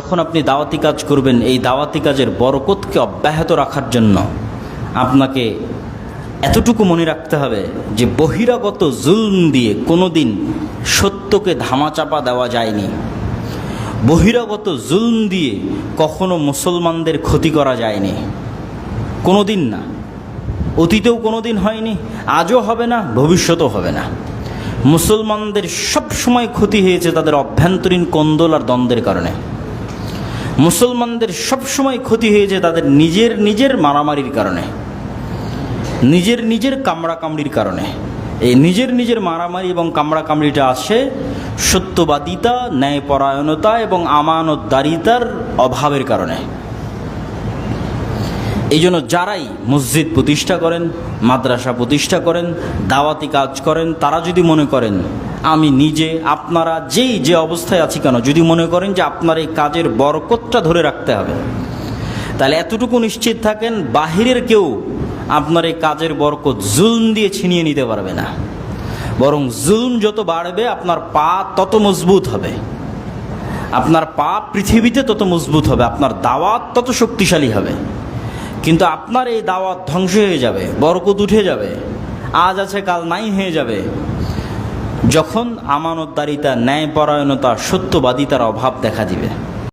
যখন আপনি দাওয়াতি কাজ করবেন, এই দাওয়াতি কাজের বরকতকে অব্যাহত রাখার জন্য আপনাকে এতটুকু মনে রাখতে হবে যে বহিরাগত জুলম দিয়ে কোনো দিন সত্যকে ধামাচাপা দেওয়া যায়নি। বহিরাগত জুলম দিয়ে কখনো মুসলমানদের ক্ষতি করা যায়নি, কোনো দিন না। অতীতেও কোনো দিন হয়নি, আজও হবে না, ভবিষ্যতেও হবে না। মুসলমানদের সব সময় ক্ষতি হয়েছে তাদের অভ্যন্তরীণ কোন্দল আর দ্বন্দ্বের কারণে। মুসলমানদের সব সময় ক্ষতি হয়েছে তাদের নিজের মারামারির কারণে, নিজের কামড়াকামড়ির কারণে। এই নিজের মারামারি এবং কামড়াকামড়িটা আসে সত্যবাদিতা, ন্যায়পরায়ণতা এবং আমানতদারিতার অভাবের কারণে। এই জন্য যারাই মসজিদ প্রতিষ্ঠা করেন, মাদ্রাসা প্রতিষ্ঠা করেন, দাওয়াতি কাজ করেন, তারা যদি মনে করেন আমি নিজে, আপনারা যে অবস্থায় আছি কেন, যদি মনে করেন যে আপনার এই কাজের বরকতটা ধরে রাখতে হবে, তাহলে এতটুকু নিশ্চিত থাকেন বাহিরের কেউ আপনার এই কাজের বরকত জুলম দিয়ে ছিনিয়ে নিতে পারবে না। বরং জুলম যত বাড়বে আপনার পা তত মজবুত হবে, আপনার পা পৃথিবীতে তত মজবুত হবে, আপনার দাওয়াত তত শক্তিশালী হবে। কিন্তু আপনার এই দাওয়াত ধ্বংস হয়ে যাবে, বরকত উঠে যাবে, আজ আছে কাল নাই হয়ে যাবে, যখন আমানতদারিতা, ন্যায়পরায়ণতা, সত্যবাদিতার অভাব দেখা দিবে।